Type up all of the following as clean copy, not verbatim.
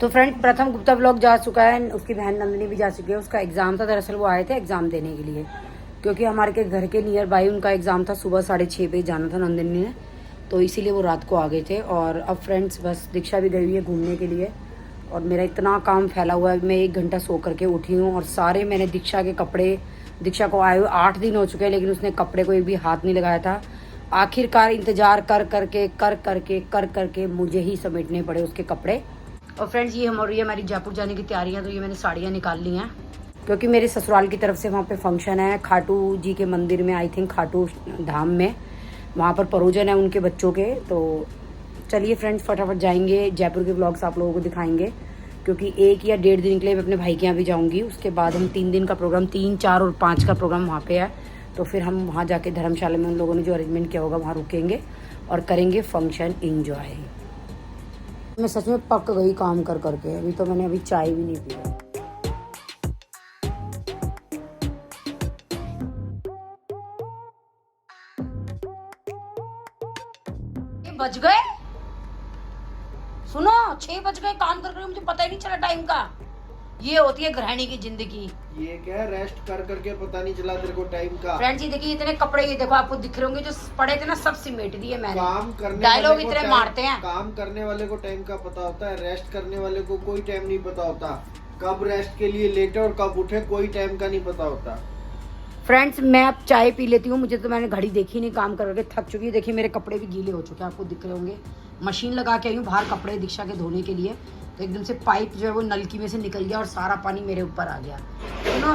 तो फ्रेंड प्रथम गुप्ता ब्लॉग जा चुका है, उसकी बहन नंदिनी भी जा चुकी है। उसका एग्जाम था, दरअसल वो आए थे एग्जाम देने के लिए, क्योंकि हमारे के घर के नियर बाई उनका एग्जाम था। सुबह 6:30 बजे जाना था नंदिनी ने, तो इसीलिए वो रात को आ गए थे। और अब फ्रेंड्स बस दीक्षा भी गई हुई है घूमने के लिए, और मेरा इतना काम फैला हुआ है। मैं 1 घंटा सो करके उठी हूँ, और सारे मैंने दीक्षा के कपड़े, दीक्षा को आए हुए 8 दिन हो चुके हैं, लेकिन उसने कपड़े को एक भी हाथ नहीं लगाया था। आखिरकार इंतजार कर करके मुझे ही समेटने पड़े उसके कपड़े। और फ्रेंड्स ये हो रही है हमारी जयपुर जाने की तैयारियां। तो ये मैंने साड़ियाँ निकाल ली हैं, क्योंकि मेरे ससुराल की तरफ से वहाँ पे फंक्शन है खाटू जी के मंदिर में, आई थिंक खाटू धाम में। वहाँ पर परोजन है उनके बच्चों के। तो चलिए फ्रेंड्स फटाफट जाएंगे, जयपुर के व्लॉग्स आप लोगों को दिखाएंगे, क्योंकि 1 या 1.5 दिन के लिए मैं अपने भाई के यहाँ भी जाऊँगी। उसके बाद हम 3 दिन का प्रोग्राम, 3, 4 और 5 का प्रोग्राम वहाँ पे है। तो फिर हम वहाँ जाके धर्मशाला में उन लोगों ने जो अरेंजमेंट किया होगा वहाँ रुकेंगे और करेंगे फंक्शन एंजॉय। मैं सच में पक गई काम कर करके। अभी तो मैंने अभी चाय भी नहीं पी। बज गए, सुनो 6 बज गए, काम कर मुझे पता ही नहीं चला टाइम का। ये होती है गृहिणी की जिंदगी। ये क्या रेस्ट कर करके पता नहीं चला तेरे को टाइम का। फ्रेंड्स ये देखिए इतने कपड़े, ये देखो आपको दिख रहे होंगे जो पड़े थे ना, सब सिमेट दिए मैंने। काम करने डायलॉग इतने मारते हैं। काम करने वाले को टाइम का पता होता है, रेस्ट करने वाले को कोई टाइम नहीं पता होता। कब रेस्ट के लिए लेटे और कब उठे कोई टाइम का नहीं पता होता। फ्रेंड्स मैं अब चाय पी लेती हूँ, मुझे तो मैंने घड़ी देखी नहीं, काम करके थक चुकी है। देखिए मेरे कपड़े भी गीले हो चुके हैं, आपको दिख रहे होंगे। मशीन लगा के आई हूँ बाहर कपड़े दीक्षा के धोने के लिए, तो एकदम से पाइप जो है वो नलकी में से निकल गया और सारा पानी मेरे ऊपर आ गया। सुनो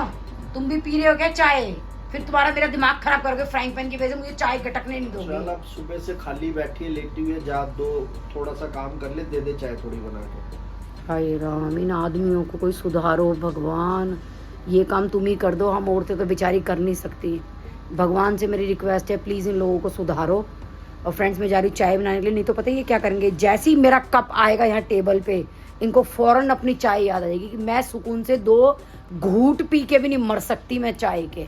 तुम भी पी रहे हो क्या चाय? फिर तुम्हारा मेरा दिमाग खराब करोगे फ्राइंग पैन की वजह से, मुझे चाय गटकने नहीं दोगे। चल अब सुबह से खाली बैठी है, लेटी हुई है, जा दो थोड़ा सा काम कर ले, दे दे चाय थोड़ी बना के। हाय राम, इन आदमियों को कोई सुधारो भगवान। ये काम तुम ही कर दो, हम औरतें तो बेचारी कर नहीं सकती। भगवान से मेरी रिक्वेस्ट है, प्लीज़ इन लोगों को सुधारो। और फ्रेंड्स मैं जा रही हूँ चाय बनाने के लिए, नहीं तो पता है ये क्या करेंगे, जैसे ही मेरा कप आएगा यहाँ टेबल पे, इनको फौरन अपनी चाय याद आ जाएगी कि मैं सुकून से 2 घूंट पी के भी नहीं मर सकती मैं चाय के,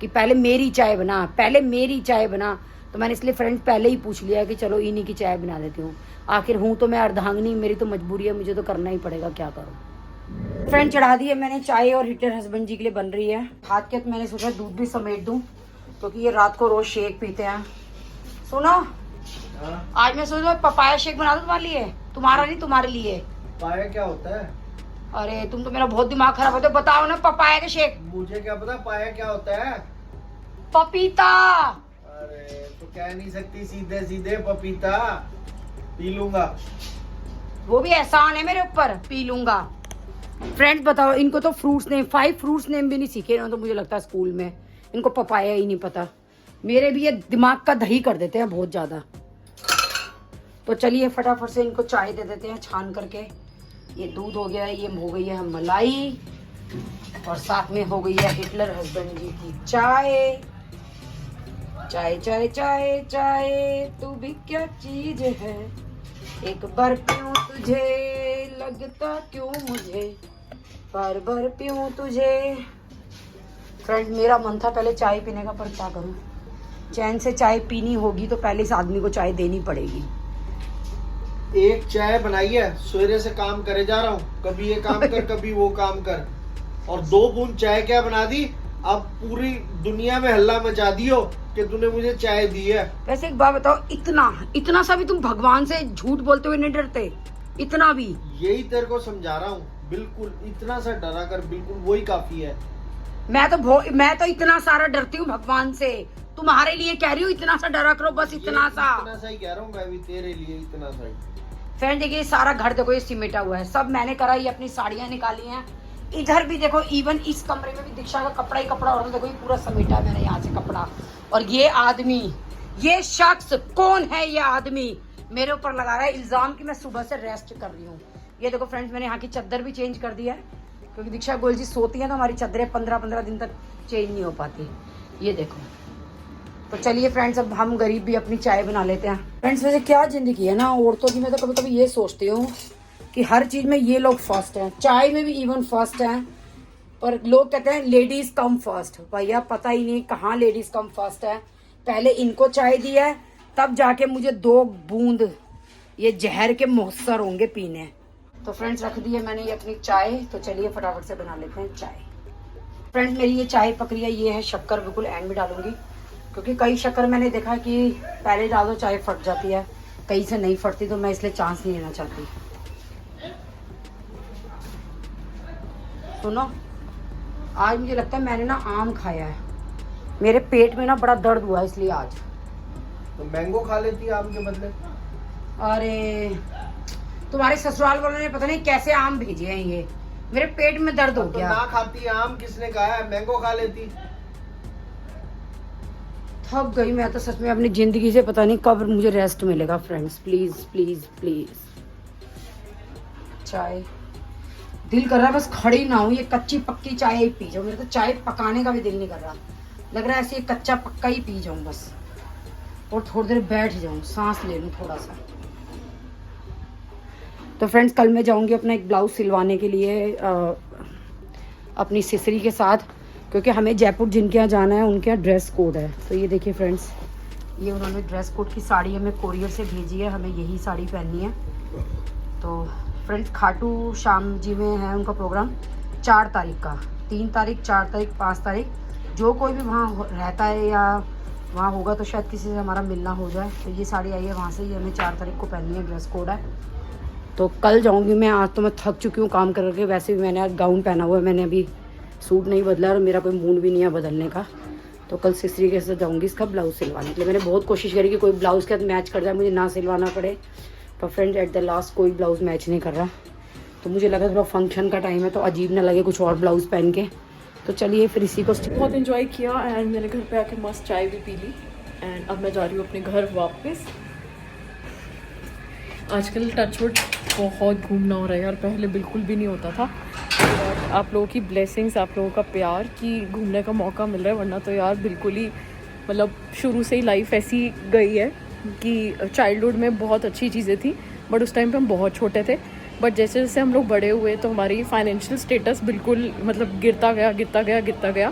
कि पहले मेरी चाय बना, पहले मेरी चाय बना। तो मैंने इसलिए फ्रेंड्स पहले ही पूछ लिया कि चलो इन्हीं की चाय बना देती हूँ। आखिर हूँ तो मैं अर्धांगिनी, मेरी तो मजबूरी है, मुझे तो करना ही पड़ेगा, क्या करूँ। फ्रेंड चढ़ा दी है मैंने चाय, और हीटर हस्बैंड जी के लिए बन रही है। हाथ के मैंने सोचा दूध भी समेट दूं, क्योंकि ये रात को रोज शेक पीते हैं। सुनो आज मैं सोच रहा हूँ पपाया शेक बना दूं तुम्हारे लिए, तुम्हारा नहीं तुम्हारे लिए। पाया क्या होता है? अरे तुम तो मेरा बहुत दिमाग खराब होता है, बताओ ना पपाया का शेक। मुझे क्या पता पाया क्या होता है? पपीता। अरे तो कह नहीं सकती सीधे सीधे पपीता। पी लूंगा, वो भी एहसान है मेरे ऊपर, पी लूंगा। फ्रेंड्स बताओ, इनको तो फ्रूट्स नेम, 5 फ्रूट्स नेम भी नहीं सीखे ना, तो मुझे लगता है स्कूल में इनको पपाया ही नहीं पता। मेरे भी ये दिमाग का दही कर देते हैं बहुत ज्यादा। तो चलिए फटाफट से इनको चाय दे देते हैं छान करके। ये दूध हो गया है, ये हो गई है मलाई, और साथ में हो गई है हिटलर हस्बैंड जी की चाय। चाय चाय चाय चाय तू भी क्या चीज है, एक बार पीऊं तुझे लगता क्यों मुझे, बार बार पीऊं तुझे। फ्रेंड मेरा मन था पहले चाय पीने का, पर क्या करूं, चैन से चाय पीनी होगी तो पहले इस आदमी को चाय देनी पड़ेगी। एक चाय बनाई है, सवेरे से काम करे जा रहा हूँ, कभी ये काम कर कभी वो काम कर, और 2 बूंद चाय क्या बना दी, अब पूरी दुनिया में हल्ला मचा दियो कि तूने मुझे चाय दी है। वैसे एक बात बताओ, इतना सा भी तुम भगवान से झूठ बोलते हुए नहीं डरते? इतना भी? यही तेरे को समझा रहा हूँ, बिल्कुल इतना सा डरा कर, बिल्कुल वही काफी है। मैं तो इतना सारा डरती हूँ भगवान से, तुम्हारे लिए कह रही हूँ इतना सा डरा करो, बस इतना सा ही कह रहा हूँ मैं भी तेरे लिए, इतना सा ही। फ्रेंड देखिए सारा घर देखो ये सिमेटा हुआ है, सब मैंने करा। ये अपनी साड़ियाँ निकाली हैं, इधर भी देखो, इवन इस कमरे में भी दीक्षा का कपड़ा ही कपड़ा, और देखो ये पूरा समेटा है मैंने यहाँ से कपड़ा। और ये आदमी, ये शख्स कौन है? ये आदमी मेरे ऊपर लगा रहा है इल्जाम कि मैं सुबह से रेस्ट कर रही हूँ। ये देखो फ्रेंड्स मैंने यहाँ की चादर भी चेंज कर दी है, क्योंकि दीक्षा गोयल जी सोती है तो हमारी चादरें 15-15 दिन तक चेंज नहीं हो पाती। ये देखो। तो चलिए फ्रेंड्स अब हम गरीब भी अपनी चाय बना लेते हैं। फ्रेंड्स वैसे क्या जिंदगी है ना औरतों की, मैं तो कभी कभी ये सोचती हूँ कि हर चीज में ये लोग फर्स्ट हैं, चाय में भी इवन फर्स्ट हैं, पर लोग कहते हैं लेडीज कम फर्स्ट। भैया पता ही नहीं कहाँ लेडीज कम फर्स्ट है। पहले इनको चाय दी है, तब जाके मुझे 2 बूंद ये जहर के मुहस्सर होंगे पीने। तो फ्रेंड्स रख दी है मैंने ये अपनी चाय, तो चलिए फटाफट से बना लेते हैं चाय। फ्रेंड्स मेरी ये चाय पक रही है, ये है शक्कर, बिल्कुल एंड में डालूंगी क्योंकि कई शक्कर मैंने देखा कि पहले डाल दो चाय फट जाती है, कहीं से नहीं फटती, तो मैं इसलिए चांस नहीं लेना चाहती। सुनो, आज मुझे लगता है मैंने ना आम खाया है, मेरे पेट में ना बड़ा दर्द हुआ है इसलिए आज। तो मैंगो खा लेती है आम के बदले। अरे तुम्हारे ससुराल वालों ने पता नहीं कैसे आम भेजे हैं, ये मेरे पेट में दर्द हो तो गया। ना खाती आम, किसने कहा है? मैंगो खा लेती। थक गई मैं तो सच में अपनी जिंदगी से, पता नहीं कब मुझे रेस्ट मिलेगा। फ्रेंड्स प्लीज प्लीज प्लीज, चाय दिल कर रहा है बस खड़ी ना हूँ, ये कच्ची पक्की चाय ही पी जाऊँ। मेरे तो चाय पकाने का भी दिल नहीं कर रहा, लग रहा है ऐसे कच्चा पक्का ही पी जाऊँ बस, और थोड़ी देर बैठ जाऊँ, सांस ले लूँ थोड़ा सा। तो फ्रेंड्स कल मैं जाऊँगी अपना एक ब्लाउज सिलवाने के लिए अपनी सिसरी के साथ, क्योंकि हमें जयपुर जिनके यहाँ जाना है उनके यहाँ ड्रेस कोड है। तो ये देखिए फ्रेंड्स, ये उन्होंने ड्रेस कोड की साड़ी हमें कोरियर से भेजी है, हमें यही साड़ी पहननी है। तो फ्रेंड्स खाटू श्याम जी में है उनका प्रोग्राम 4 तारीख का, 3 तारीख, 4 तारीख, 5 तारीख, जो कोई भी वहाँ रहता है या वहाँ होगा तो शायद किसी से हमारा मिलना हो जाए। तो ये साड़ी आई है वहाँ से, ये हमें 4 तारीख को पहननी है, ड्रेस कोड है। तो कल जाऊँगी मैं, आज तो मैं थक चुकी हूँ काम करके, वैसे भी मैंने आज गाउन पहना हुआ है, मैंने अभी सूट नहीं बदला और मेरा कोई मूड भी नहीं है बदलने का। तो कल सिसरी के साथ जाऊँगी इसका ब्लाउज सिलवाने के लिए। मैंने बहुत कोशिश करी कि कोई ब्लाउज के साथ मैच कर जाए, मुझे ना सिलवाना पड़े, पर फ्रेंड्स एट द लास्ट कोई ब्लाउज मैच नहीं कर रहा। तो मुझे लगा थोड़ा फंक्शन का टाइम है तो अजीब ना लगे कुछ और ब्लाउज पहन के। तो चलिए फिर इसी को बहुत इन्जॉय किया एंड मैंने घर पे आके मस्त चाय भी पी ली एंड अब मैं जा रही हूँ अपने घर वापस। आजकल टचवुड बहुत घूमना हो रहा है यार, पहले बिल्कुल भी नहीं होता था। और आप लोगों की ब्लेसिंग्स, आप लोगों का प्यार कि घूमने का मौका मिल रहा है, वरना तो यार बिल्कुल ही मतलब शुरू से ही लाइफ ऐसी गई है कि चाइल्डहुड में बहुत अच्छी चीज़ें थी बट उस टाइम पे हम बहुत छोटे थे। बट जैसे जैसे हम लोग बड़े हुए तो हमारी फाइनेंशियल स्टेटस बिल्कुल मतलब गिरता गया।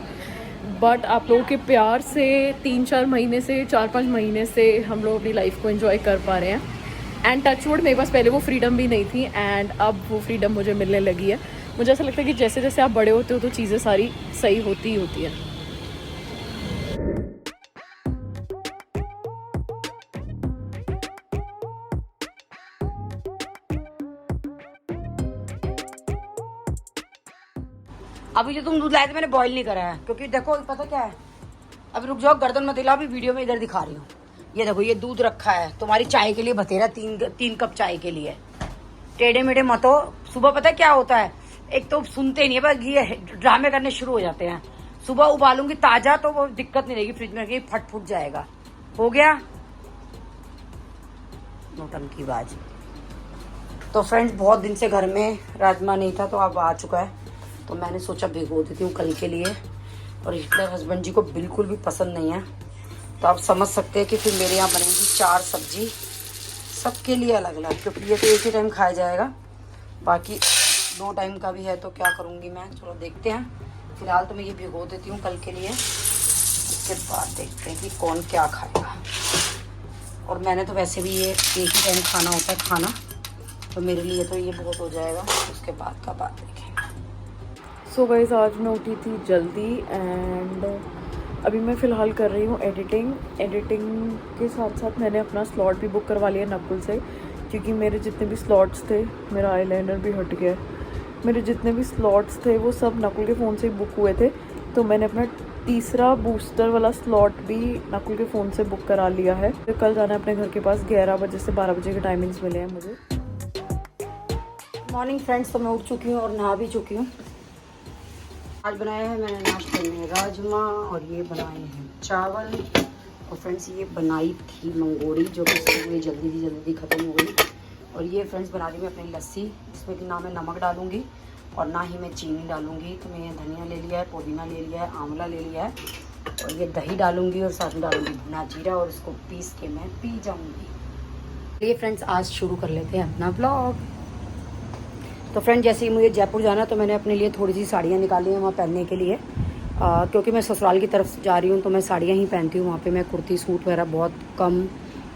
बट आप लोगों के प्यार से 3-4 महीने से 4-5 महीने से हम लोग अपनी लाइफ को एंजॉय कर पा रहे हैं। एंड टचवुड मेरे पास पहले वो फ्रीडम भी नहीं थी एंड अब वो फ्रीडम मुझे मिलने लगी है। मुझे ऐसा लगता है कि जैसे जैसे आप बड़े होते हो तो चीज़ें सारी सही होती ही होती है। अभी जो तुम दूध लाए थे मैंने बॉईल नहीं करा है, क्योंकि देखो पता क्या है, अभी रुक जाओ, गर्दन मत हिलाओ, अभी वीडियो में इधर दिखा रही हूँ। ये देखो ये दूध रखा है तुम्हारी चाय के लिए, बतेरा 3 कप चाय के लिए। टेढ़े मेढ़े मत हो। सुबह पता क्या होता है, एक तो सुनते नहीं है, बस ये ड्रामे करने शुरू हो जाते हैं। सुबह उबालूंगी ताजा तो वो दिक्कत नहीं रहेगी, फ्रिज में रखी फट फूट जाएगा। हो गया नौटंकी बाज। तो फ्रेंड्स बहुत दिन से घर में राजमा नहीं था तो अब आ चुका है, तो मैंने सोचा भिगो देती हूँ कल के लिए। और हिटलर हस्बैंड जी को बिल्कुल भी पसंद नहीं है, तो आप समझ सकते हैं कि फिर मेरे यहाँ बनेगी 4 सब्जी सबके लिए अलग अलग, क्योंकि ये तो एक ही टाइम खाया जाएगा, बाकी 2 टाइम का भी है तो क्या करूँगी मैं, चलो देखते हैं। फिलहाल तो मैं ये भिगो देती हूँ कल के लिए, उसके बाद देखते हैं कि कौन क्या खाएगा। और मैंने तो वैसे भी ये एक ही टाइम खाना होता है खाना, तो मेरे लिए तो ये बहुत हो जाएगा, उसके बाद का बात देखेंगे। सो गाइस आज मैं उठी थी जल्दी एंड अभी मैं फ़िलहाल कर रही हूँ एडिटिंग के साथ साथ मैंने अपना स्लॉट भी बुक करवा लिया नकुल से, क्योंकि मेरे जितने भी स्लॉट्स थे, मेरा आईलाइनर भी हट गया, मेरे जितने भी स्लॉट्स थे वो सब नकुल के फ़ोन से ही बुक हुए थे। तो मैंने अपना तीसरा बूस्टर वाला स्लॉट भी नकुल के फ़ोन से बुक करा लिया है। तो कल जाना है अपने घर के पास, 11 बजे से 12 बजे के टाइमिंग्स मिले हैं मुझे। मॉर्निंग फ्रेंड्स, तो मैं उठ चुकी हूँ और नहा भी चुकी हूँ। आज बनाया है मैंने नाश्ते में राजमा और ये बनाए हैं चावल। और फ्रेंड्स ये बनाई थी मंगोड़ी, जो कि जल्दी जल्दी ख़त्म हो गई। और ये फ्रेंड्स बना रही मैं अपनी लस्सी, इसमें कि ना मैं नमक डालूंगी और ना ही मैं चीनी डालूंगी। तो मैं धनिया ले लिया है, पुदीना ले लिया है, आंवला ले लिया है, और ये दही डालूंगी और साथ में डालूंगी भुना जीरा, और इसको पीस के मैं पी जाऊँगी। ये फ्रेंड्स आज शुरू कर लेते हैं अपना ब्लॉग। तो फ्रेंड जैसे ही मुझे जयपुर जाना तो मैंने अपने लिए थोड़ी सी साड़ियाँ निकाली हैं वहाँ पहनने के लिए, क्योंकि मैं ससुराल की तरफ जा रही हूँ तो मैं साड़ियाँ ही पहनती हूँ। वहाँ पे मैं कुर्ती सूट वगैरह बहुत कम,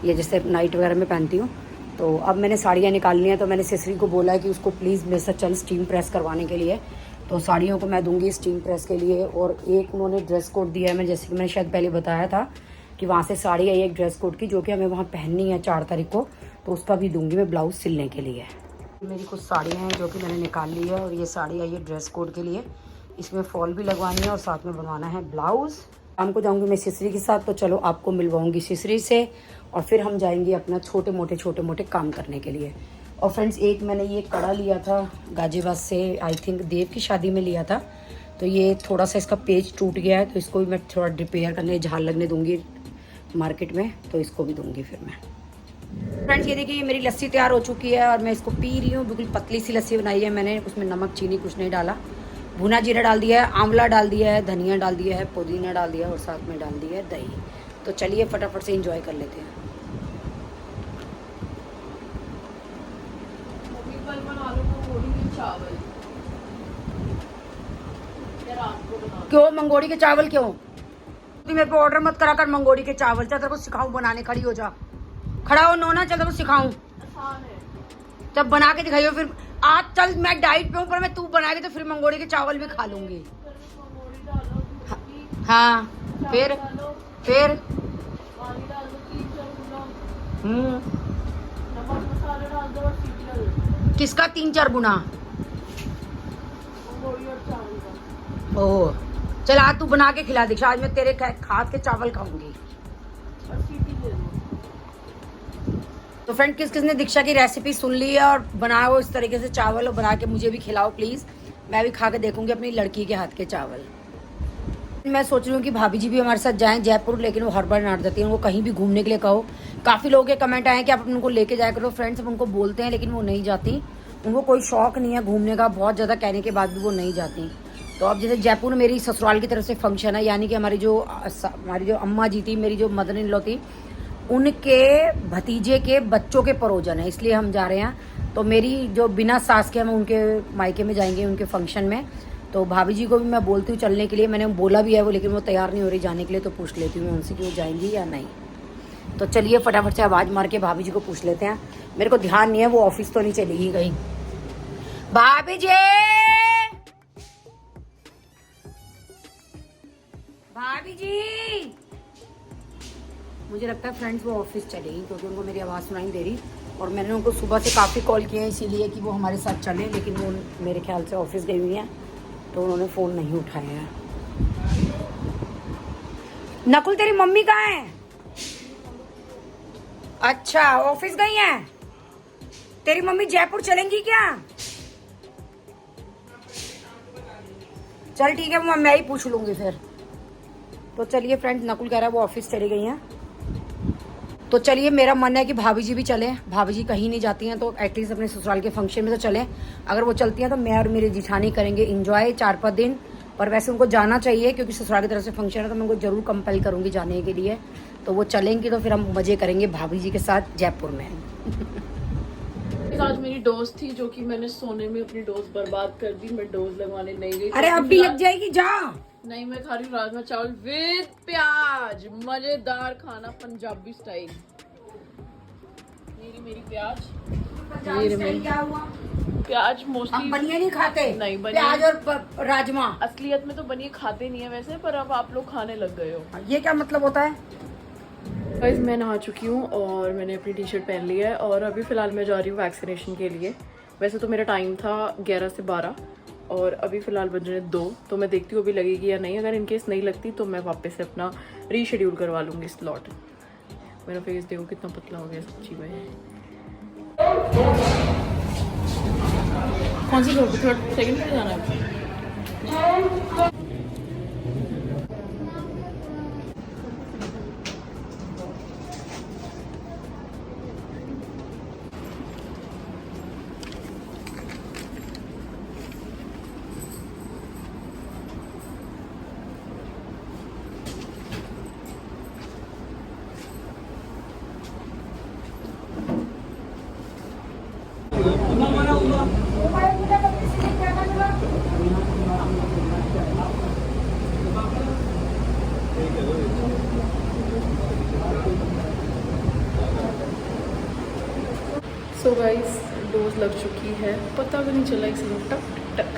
ये जैसे नाइट वगैरह में पहनती हूँ। तो अब मैंने साड़ियाँ निकालनी है, तो मैंने सिसरी को बोला है कि उसको प्लीज़ मेरे साथ चल स्टीम प्रेस करवाने के लिए। तो साड़ियों को मैं दूंगी स्टीम प्रेस के लिए। और एक उन्होंने ड्रेस कोड दिया है, मैं जैसे कि मैंने शायद पहले बताया था कि वहाँ से साड़ी आई एक ड्रेस कोड की, जो कि हमें वहाँ पहननी है 4 तारीख को, तो उसका भी दूंगी मैं ब्लाउज सिलने के लिए। मेरी कुछ साड़ियाँ हैं जो कि मैंने निकाल ली है, और ये साड़ी आई है ड्रेस कोड के लिए। इसमें फॉल भी लगवानी है और साथ में बनवाना है ब्लाउज। शाम को जाऊंगी मैं सिसरी के साथ, तो चलो आपको मिलवाऊंगी सिसरी से, और फिर हम जाएंगे अपना छोटे मोटे काम करने के लिए। और फ्रेंड्स, एक मैंने ये कड़ा लिया था गाजियाबाद से, आई थिंक देव की शादी में लिया था, तो ये थोड़ा सा इसका पेज टूट गया है, तो इसको भी मैं थोड़ा रिपेयर करने, झाल लगने दूंगी मार्केट में, तो इसको भी दूंगी फिर मैं। फ्रेंड्स, ये देखिए, ये मेरी लस्सी तैयार हो चुकी है और मैं इसको पी रही हूँ। बिल्कुल पतली सी लस्सी बनाई है मैंने, उसमें नमक चीनी कुछ नहीं डाला। भुना जीरा डाल दिया है, आंवला डाल दिया है, धनिया डाल दिया है, पुदीना डाल दिया है, और साथ में डाल दिया है दही। तो चलिए फटाफट से एंजॉय कर लेते हैं। क्यों मंगोड़ी के चावल क्यों? तू मेरे को ऑर्डर मत करा कर मंगोड़ी के चावल। चल तेरे को सिखाऊं बनाने, खड़ी हो जा, खड़ा हो नोना, चल तेरे को सिखाऊं। जब बना के दिखाइयो फिर। आज चल मैं डाइट पे हूँ, पर मैं तू बनाएगी तो फिर मंगोड़ी के चावल भी खा लूंगी। हाँ फिर किसका 3-4 गुना? ओह चल, आज तू बना के खिला दीक्षा, आज मैं तेरे हाथ के चावल खाऊंगी। तो फ्रेंड, किस किसने दीक्षा की रेसिपी सुन ली है और बनाओ इस तरीके से चावल, और बना के मुझे भी खिलाओ प्लीज। मैं भी खा के देखूंगी अपनी लड़की के हाथ के चावल। मैं सोच रही हूँ कि भाभी जी भी हमारे साथ जाएं जयपुर, लेकिन वो हर बार डांट देती हैं। उनको कहीं भी घूमने के लिए कहो। काफी लोगों के कमेंट आए कि आप उनको लेके जाया करो। फ्रेंड्स, हम उनको बोलते हैं लेकिन वो नहीं जाती। उनको कोई शौक नहीं है घूमने का, बहुत ज्यादा कहने के बाद भी वो नहीं जाती। तो अब जैसे जयपुर में मेरी ससुराल की तरफ से फंक्शन है, यानी कि हमारी जो अम्मा जी थी, मेरी जो मदर इन लॉ थी, उनके भतीजे के बच्चों के परोजन है, इसलिए हम जा रहे हैं। तो मेरी जो बिना सास के, हम उनके मायके में जाएंगे उनके फंक्शन में। तो भाभी जी को भी मैं बोलती हूँ चलने के लिए, मैंने बोला भी है वो, लेकिन वो तैयार नहीं हो रही जाने के लिए। तो पूछ लेती हूँ उनसे कि वो जाएंगी या नहीं। तो चलिए फटाफट से आवाज मार के भाभी जी को पूछ लेते हैं। मेरे को ध्यान नहीं है वो ऑफिस तो नहीं चली गई। भाभी जी, भाभी जी, मुझे लगता है फ्रेंड्स वो ऑफिस चलेगी, क्योंकि उनको मेरी आवाज़ सुनाई दे रही। और मैंने उनको सुबह से काफ़ी कॉल किए हैं इसीलिए कि वो हमारे साथ चलें, लेकिन वो मेरे ख्याल से ऑफिस गई हुई हैं, तो उन्होंने फ़ोन नहीं उठाया है। नकुल, तेरी मम्मी कहाँ है? अच्छा, ऑफिस गई हैं। तेरी मम्मी जयपुर चलेंगी क्या? चल ठीक है, वो मैं ही पूछ लूंगी फिर। तो चलिए फ्रेंड्स, नकुल कह रहा है वो ऑफिस चली गई हैं। तो चलिए, मेरा मन है कि भाभी जी भी चलें। भाभी जी कहीं नहीं जाती हैं तो एटलीस्ट अपने ससुराल के फंक्शन में तो चलें। अगर वो चलती हैं तो मैं और मेरी जिठानी करेंगे एंजॉय 4-5 दिन। पर वैसे उनको जाना चाहिए, क्योंकि ससुराल की तरफ से फंक्शन है, तो मैं उनको जरूर कंपेल करूंगी जाने के लिए। तो वो चलेंगी तो फिर हम मजे करेंगे भाभी जी के साथ जयपुर में। आज मेरी डोज थी, जो कि मैंने सोने में अपनी डोज बर्बाद कर दी। मैं डोज लगवाने नहीं गई। अरे अब भी लग जाएगी, जा। नहीं, मैं खा रही हूँ राजमा चावल विद प्याज, मजेदार खाना पंजाबी स्टाइल। मेरी प्याज, क्या हुआ? प्याज मोस्टली हम बनिए नहीं खाते। नहीं, बनिए प्याज और राजमा असलियत में तो बनिए खाते नहीं है वैसे, पर अब आप लोग खाने लग गए हो। ये क्या मतलब होता है? गाइस, मैं नहा चुकी हूँ और मैंने अपनी टी शर्ट पहन ली है, और अभी फ़िलहाल मैं जा रही हूँ वैक्सीनेशन के लिए। वैसे तो मेरा टाइम था 11 से 12, और अभी फ़िलहाल बज रहे 2। तो मैं देखती हूँ अभी लगेगी या नहीं। अगर इनकेस नहीं लगती तो मैं वापस से अपना रीशेड्यूल करवा लूँगी स्लॉट। मेरा फेस देखो कितना पतला हो गया सच्ची में। कौन सी थर्ड सेकंड पे जाना है? लग चुकी है, पता भी नहीं चला, एक सेकंड, टक टक।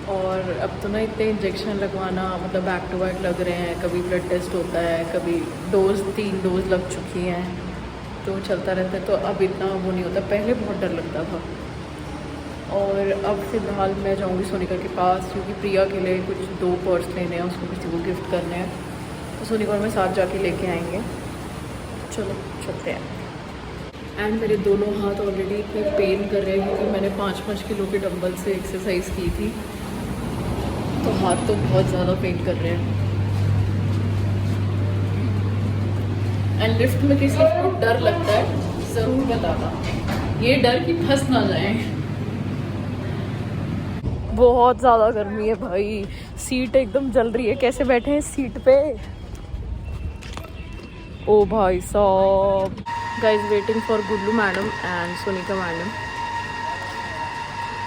और अब तो ना इतने इंजेक्शन लगवाना, मतलब बैक टू बैक लग रहे हैं, कभी ब्लड टेस्ट होता है, कभी 3 डोज लग चुकी हैं, तो चलता रहता है, तो अब इतना वो नहीं होता, पहले बहुत डर लगता था। और अब फ़िलहाल मैं जाऊंगी सोनिका के पास, क्योंकि प्रिया के लिए कुछ 2 पर्स लेने हैं, उसको किसी को गिफ्ट करने हैं, तो सोनिका और मैं साथ जाके लेके आएंगे। चलो चलते हैं। एंड मेरे दोनों हाथ ऑलरेडी इतने पेन कर रहे हैं, क्योंकि मैंने 5-5 किलो के डंबल से एक्सरसाइज की थी, तो हाथ तो बहुत ज़्यादा पेन कर रहे हैं। एंड लिफ्ट में किसी को डर लगता है ज़रूर बताना, ये डर कि फंस ना जाए। बहुत ज़्यादा गर्मी है भाई, सीट एकदम जल रही है, कैसे बैठे हैं सीट पे। ओ भाई साहब, guys waiting for Gullu madam and Sonika madam.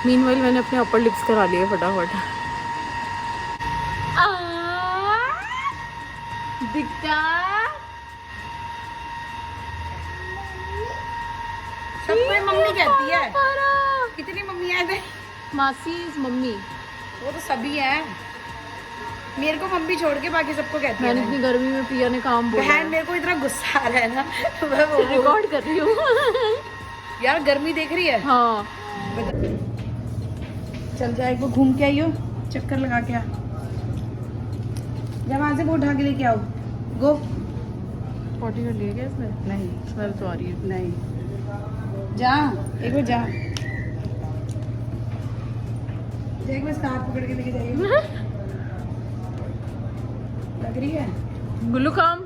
Meanwhile मैंने अपने अपर लिप्स करा लिए फटाफट। दिखता सबको मम्मी कहती है, कितनी मम्मी है? मासी इज मम्मी। वो तो सभी है, मेरे को मम्मी छोड़ के बाकी सबको कहती है। मैंने इतनी गर्मी में प्रिया ने काम बोला बहन, मेरे को इतना गुस्सा आ रहा है ना, मैं रिकॉर्ड कर रही हूँ। यार गर्मी देख रही है। हाँ चल जाए, एक बार घूम के आइयो, चक्कर लगा के आ, जब वहां से वो उठा के लेके आओ। गो। पॉटी कर लिया क्या इसमें? नहीं स्मेल तो आ रही है। नहीं, जा एक बार जा, एक बार इसका हाथ पकड़ के लेके जाइए। लग रही है गुल्लू काम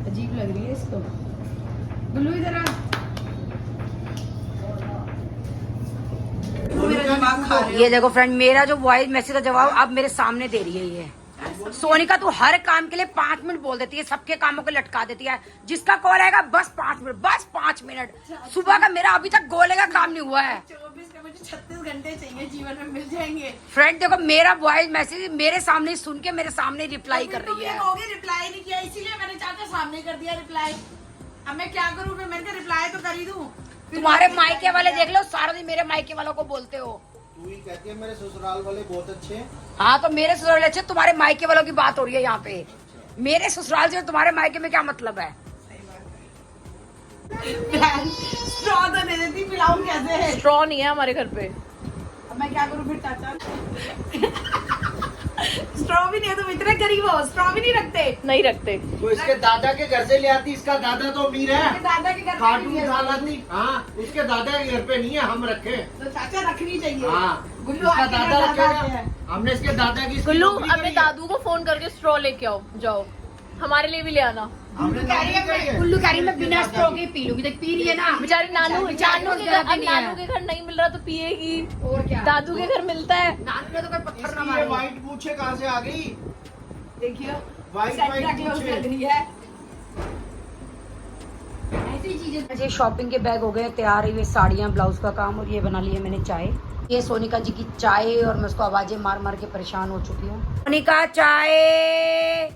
अजीब लग रही है इसको। गुल्लू इधर आ। ये देखो फ्रेंड, मेरा जो वॉइस मैसेज का जवाब अब मेरे सामने दे रही है ये। सोनिका तू हर काम के लिए 5 मिनट बोल देती है, सबके कामों को लटका देती है, जिसका कॉल आएगा बस 5 मिनट, बस 5 मिनट। सुबह का मेरा अभी तक गोले का काम नहीं हुआ है। 36 घंटे चाहिए जीवन में, मिल जाएंगे। फ्रेंड देखो, मेरा वॉइस मैसेज मेरे सामने सुन के मेरे सामने रिप्लाई कर रही है। रिप्लाई नहीं किया, इसीलिए मैंने चाचा सामने कर दिया रिप्लाई। अब मैं क्या करूँ, फिर मैंने रिप्लाई तो कर ही दूं। तुम्हारे मायके वाले देख लो, सारा दिन मेरे मायके वालों को बोलते हो। तू ही कहती है मेरे ससुराल वाले बहुत अच्छे हैं। हाँ तो मेरे ससुराल अच्छे, तुम्हारे मायके वालों की बात हो रही है यहाँ पे। मेरे ससुराल से तुम्हारे मायके में क्या मतलब है? स्ट्रॉ तो दे देती, पिलाऊं कैसे है? स्ट्रॉ नहीं है हमारे घर पे। अब मैं क्या करूँ फिर चाचा? स्ट्रॉ भी नहीं है, तुम इतने गरीब हो, स्ट्रॉ भी नहीं रखते। नहीं रखते। तो इसके दादा के घर से ले आती, इसका दादा तो अमीर है, दादा के घर पे कार्टून नहीं है। खा लाती। हाँ, उसके दादा के घर पे नहीं है, हम रखे। तो चाचा रखनी चाहिए। हाँ, गुल्लू इसका आपके दादा घर दादा रखेगा। है। हमने इसके दादा की गुल्लू नौकरी अपने करी है। दादू को फोन करके स्ट्रॉ लेके आओ, जाओ, हमारे लिए भी ले आना। हमने नौकरी करी है। गुल्लू कह रही मैं बिना स्ट्रॉ के पी लूंगी, देख पी रही है ना बेचारी नानू बेचारी नानू के घर, रोजगार भी नहीं है। नानू के घर नहीं मिल रहा तो पिएगी, और क्या, दादू के घर मिलता है। नानू ने तो कोई पत्थर ना इसकी ये मारा। वाइट पूछे कहाँ से आ गई? देखिए वाइट सेंटा वाइट क्लॉज पूछे। लग रही है। ऐसी चीजें। ये शॉपिंग के बैग हो गए तैयार, ये साड़ियाँ, ब्लाउज का काम, और ये बना लिया मैंने चाय। ये सोनिका जी की चाय, और मैं उसको आवाजें मार मार के परेशान हो चुकी हूँ। सोनिका चाय,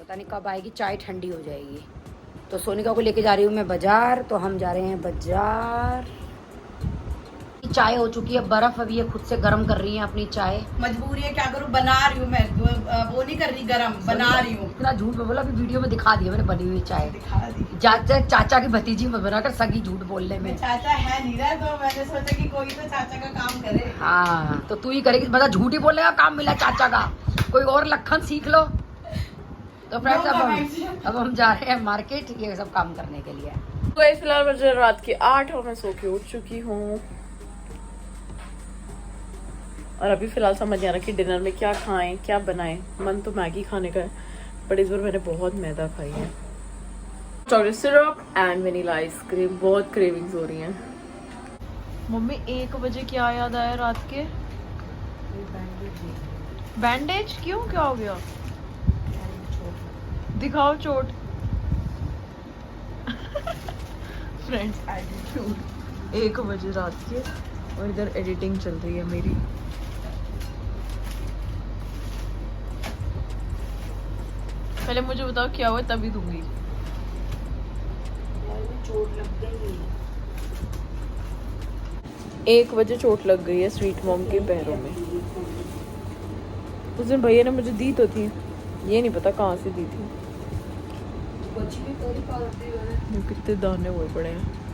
पता नहीं कब आएगी, चाय ठंडी हो जाएगी। तो सोनिका को लेके जा रही हूँ मैं बाजार, तो हम जा रहे हैं बाजार। चाय हो चुकी है बर्फ, अभी ये खुद से गर्म कर रही है अपनी चाय। मजबूरी है, क्या करूँ, बना रही हूँ मैं, वो नहीं कर रही गरम, बना रही हूँ। इतना झूठ में बोला, अभी वीडियो में दिखा दिया मैंने बनी हुई चाय। दिखा दी। चाचा की भतीजी मत बनाकर, सगी झूठ बोलने में। चाचा है नहीं रहा, तो मैंने सोचा कि कोई तो चाचा का काम करे। हाँ तो तू ही करेगी, मतलब झूठ ही बोलने का काम मिला चाचा का, कोई और लखन सीख लो। तो फ्रेंड्स अब हम जा रहे हैं मार्केट, ये सब काम करने के लिए। तो फिलहाल बजे रात के 8 और मैं सो के उठ चुकी हूँ, और अभी फिलहाल समझ नहीं आ रहा कि डिनर में क्या खाएं, क्या बनाएं। मन तो मैगी खाने का है, बट इस बार मैंने बहुत मैदा खाई है। Chocolate syrup and vanilla ice cream, बहुत क्रेविंग्स हो रही हैं। मम्मी 1 बजे क्या याद आया रात के? बैंडेज क्यों, क्या हो गया? दिखाओ चोट। फ्रेंड्स एटीट्यूड, 1 बजे रात के, और इधर एडिटिंग चल रही है मेरी। पहले मुझे बताओ क्या हुआ, तभी दूंगी। चोट लग गई। 1 बजे चोट लग गई है स्वीट मॉम के पैरों में। उस दिन भैया ने मुझे दी तो थी, ये नहीं पता कहाँ से दी थी। कितने दाने हुए पड़े हैं।